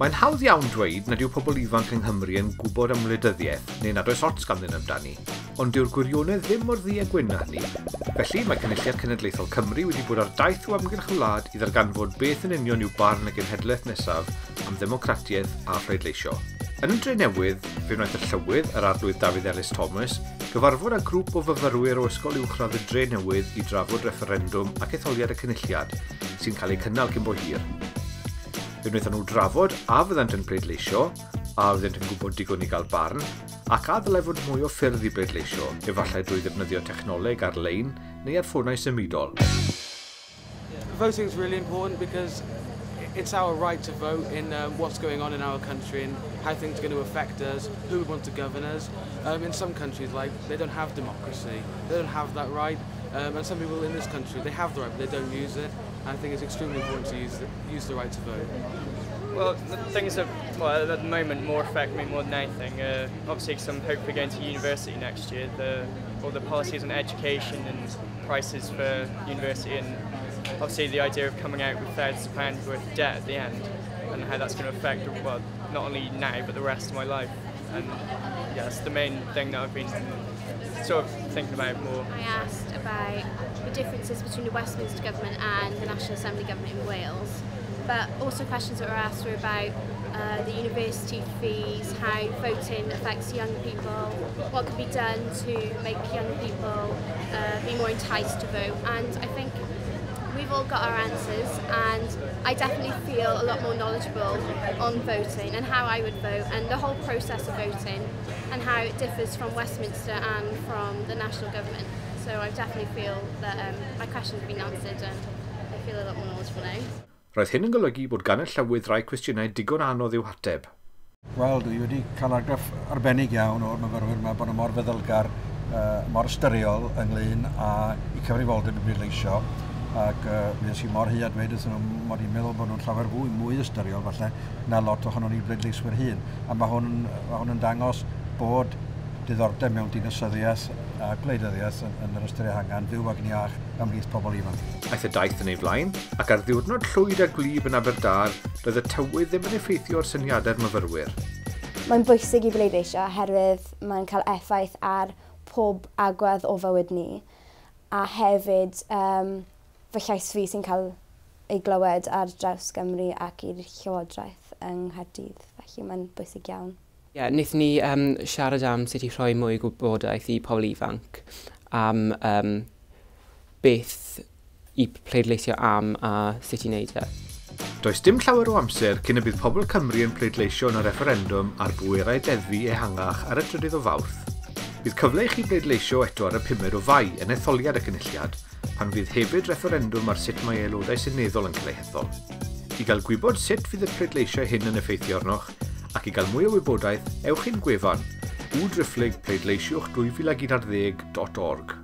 Mae'n hawdd iawn dweud nad yw pobl ifanc yng Nghymru yn gwybod am wleidyddiaeth neu nad oes ots ganddyn amdani, ond dyw'r gwirionedd ddim mor ddu a gwyn â hynny. Felly mae Cynulliad Cenedlaethol Cymru wedi bod ar daith o amgylch y wlad i ddarganfod beth yn union yw barn y genhedlaeth nesaf am ddemocratiaeth a phleidleisio. Yn y Drenewydd, fe wnaeth y Llywydd, yr Arglwydd Dafydd Elis-Thomas, gyfarfod â grŵp o fyfyrwyr o ysgol uwchradd y Drenewydd i drafod refferendwm ac etholiad y Cynulliad, sy'n cael ei cynnal cyn bo hir. Fe wnaethon nhw drafod a fyddant yn pleidleisio, a fyddant yn gwybod digon i gael barn, ac a ddylai fod mwy o ffyrdd i pleidleisio, efallai drwy ddefnyddio technoleg ar-lein neu ar ffonau symudol. Voting is really important because it's our right to vote in what's going on in our country and how things are going to affect us, who we want to govern us. In some countries, like, they don't have democracy, they don't have that right, and some people in this country, they have the right, but they don't use it. I think it's extremely important to use the right to vote. Well, the things that, at the moment, more affect me more than anything. Obviously, because I'm hopefully going to university next year, all the policies on education and prices for university, and obviously the idea of coming out with thousands of pounds worth of debt at the end, and how that's going to affect, well, not only now, but the rest of my life. And yeah, that's the main thing that I've been sort of thinking about more. I asked about the differences between the Westminster Government and the National Assembly Government in Wales, but also questions that were asked were about the university fees, how voting affects young people, what could be done to make young people be more enticed to vote, and I think we've all got our answers, and I definitely feel a lot more knowledgeable on voting and how I would vote and the whole process of voting and how it differs from Westminster and from the national government. So I definitely feel that my questions have been answered and I feel a lot more knowledgeable now. Roedd hyn yn golygu bod gan y Llywydd rai cwestiynau digon anodd i'w hateb. Wel, dwi wedi cael argraff arbennig iawn o'r myfyrwyr yma bod nhw mor feddylgar, mor ystyriol ynglyn â i cyfrifoldeb y bleidleisio. Ac mi ys i mor hyd dweud wrthyn nhw mod i'n meddwl bod nhw'n llawer mwy ystyriol falle na lot ohonon ni pleidleiswyr hun. A mae hwn yn dangos bod diddordeb mewn dinasyddiaeth a gwleidyddiaeth yn yr ystyr ehangan fyw ag yn iach ymhlith pobl ifanc. Aeth y daith yn ei flaen, ac ar ddiwrnod llwyd a gwlyb yn Aberdâr, roedd y tywydd ddim yn effeithio ar syniadau'r myfyrwyr. Mae'n bwysig i bleidleisio oherwydd mae'n cael effaith ar pob agwedd o fywyd ni, a hefyd fy llais fi sy'n cael ei glywed ar draws Gymru ac i'r Llywodraeth yng Nghaerdydd, felly mae'n bwysig iawn. Wnaethon ni siarad am sut i rhoi mwy gwybodaeth i pobl ifanc am beth i pleidleisio am a sut i wneud e. Does dim llawer o amser cyn y bydd pobl Cymru yn pleidleisio yn y refferendwm ar bwerau deddfu ehangach ar y 3 o Fawrth. Bydd cyfle i chi pleidleisio eto ar y 5 o Fai yn etholiad y Cynulliad, pan fydd hefyd refferendwm ar sut mae aelodau seneddol yn cael ei hethol. I gael gwybod sut fydd y pleidleisio hyn yn effeithio arnoch, ac i gael mwy o wybodaeth, ewch i'n gwefan www.pleidleisiwch2011.org.